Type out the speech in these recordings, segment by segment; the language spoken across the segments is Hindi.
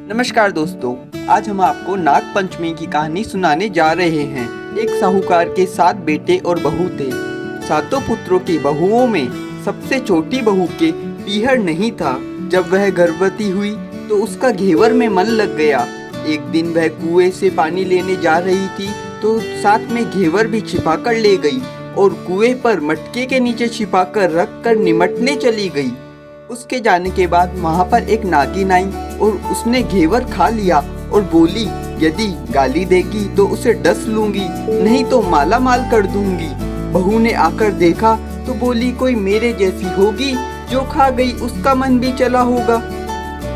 नमस्कार दोस्तों, आज हम आपको नाग पंचमी की कहानी सुनाने जा रहे हैं। एक साहूकार के 7 बेटे और बहू थे। सातों पुत्रों की बहुओं में सबसे छोटी बहू के पीहर नहीं था। जब वह गर्भवती हुई तो उसका घेवर में मन लग गया। एक दिन वह कुएं से पानी लेने जा रही थी तो साथ में घेवर भी छिपा कर ले गई और कुएं पर मटके के नीचे छिपा कर रख कर निमटने चली गई। उसके जाने के बाद वहाँ पर एक नागिन आई और उसने घेवर खा लिया और बोली, यदि गाली देगी तो उसे डस लूंगी, नहीं तो माला माल कर दूंगी। बहू ने आकर देखा तो बोली, कोई मेरे जैसी होगी, जो खा गई उसका मन भी चला होगा।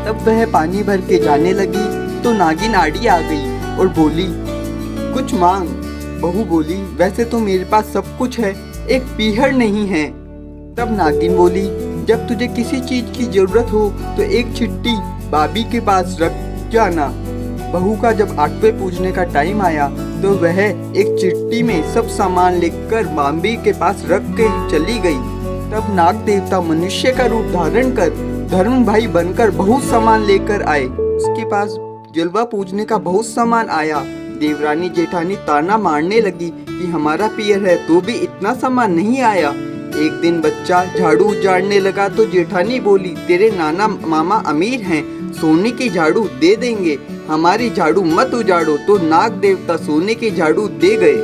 तब वह पानी भर के जाने लगी तो नागिन आड़ी आ गई और बोली, कुछ मांग। बहू बोली, वैसे तो मेरे पास सब कुछ है, एक पीहर नहीं है। तब नागिन बोली, जब तुझे किसी चीज की जरूरत हो तो एक चिट्ठी भाभी के पास रख जाना। बहू का जब 8वें पूजने का टाइम आया तो वह एक चिट्ठी में सब सामान लेकर भाभी के पास रख के चली गई। तब नाग देवता मनुष्य का रूप धारण कर धर्म भाई बनकर बहुत सामान लेकर आए। उसके पास जलवा पूजने का बहुत सामान आया। देवरानी जेठानी ताना मारने लगी कि हमारा पियर है तो भी इतना सामान नहीं आया। एक दिन बच्चा झाड़ू उजाड़ने लगा तो जेठानी बोली, तेरे नाना मामा अमीर हैं, सोने की झाड़ू दे देंगे, हमारी झाड़ू मत उजाड़ो। तो नाग देवता सोने की झाड़ू दे गए।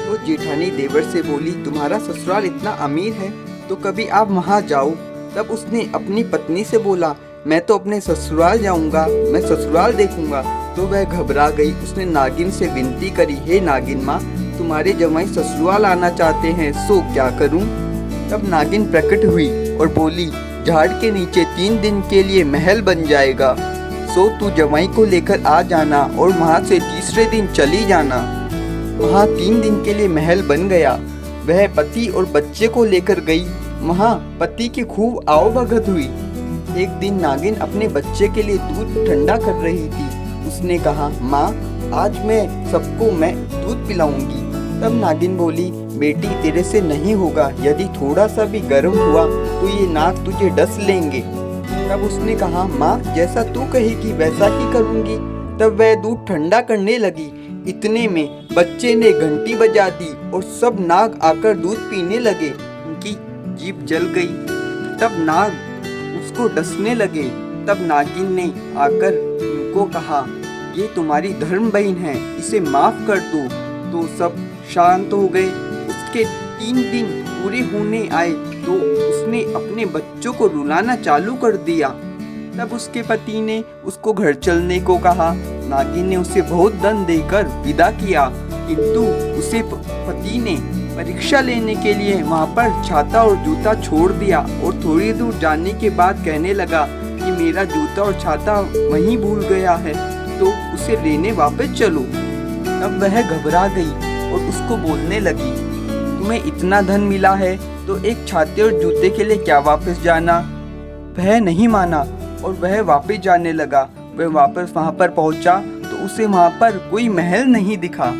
तो जेठानी देवर से बोली, तुम्हारा ससुराल इतना अमीर है तो कभी आप वहाँ जाओ। तब उसने अपनी पत्नी से बोला, मैं तो अपने ससुराल जाऊंगा, मैं ससुराल देखूंगा। तो वह घबरा गई। उसने नागिन से विनती करी, हे नागिन माँ, तुम्हारे जमाई ससुराल आना चाहते हैं, सो क्या करूं? तब नागिन प्रकट हुई और बोली, झाड़ के नीचे 3 दिन के लिए महल बन जाएगा, सो तू जमाई को लेकर आ जाना और वहाँ से तीसरे दिन चली जाना। वहाँ 3 दिन के लिए महल बन गया। वह पति और बच्चे को लेकर गई। वहाँ पति की खूब आवभगत हुई। एक दिन नागिन अपने बच्चे के लिए दूध ठंडा कर रही थी। उसने कहा, माँ, आज मैं सबको मैं दूध पिलाऊंगी। तब नागिन बोली, बेटी, तेरे से नहीं होगा, यदि थोड़ा सा भी गर्म हुआ तो ये नाग तुझे डस लेंगे। तब उसने कहा, माँ, जैसा तू कहेगी वैसा ही करूँगी। तब वह दूध ठंडा करने लगी। इतने में बच्चे ने घंटी बजा दी और सब नाग आकर दूध पीने लगे। उनकी जीभ जल गई। तब नाग उसको डसने लगे। तब नागिन ने आकर उनको कहा, ये तुम्हारी धर्म बहन है, इसे माफ कर दो। तो सब शांत हो गए। उसके 3 दिन पूरे होने आए तो उसने अपने बच्चों को रुलाना चालू कर दिया। तब उसके पति ने उसको घर चलने को कहा। नागिन ने उसे बहुत दंड देकर विदा किया, किंतु उसे पति ने परीक्षा लेने के लिए वहाँ पर छाता और जूता छोड़ दिया और थोड़ी दूर जाने के बाद कहने लगा कि मेरा जूता और छाता वहीं भूल गया है, तो उसे लेने वापस चलो। तब वह घबरा गई और उसको बोलने लगी, तुम्हें इतना धन मिला है तो एक छाते और जूते के लिए क्या वापस जाना? वह नहीं माना और वह वापस जाने लगा। वह वापस वहाँ पर पहुँचा तो उसे वहाँ पर कोई महल नहीं दिखा।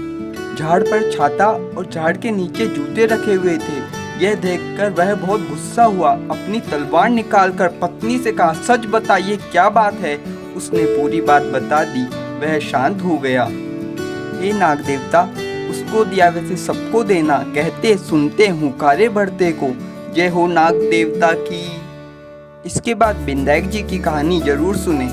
झाड़ पर छाता और झाड़ के नीचे जूते रखे हुए थे। यह देखकर वह बहुत गुस्सा हुआ। अपनी तलवार निकालकर पत्नी से कहा, सच बताइए क्या बात है? उसने पूरी बात बता दी। वह शांत हो गया। हे नाग देवता, उसको दिया वैसे सबको देना, कहते सुनते हुंकारे बढ़ते को। जय हो नाग देवता की। इसके बाद विनायक जी की कहानी जरूर सुने।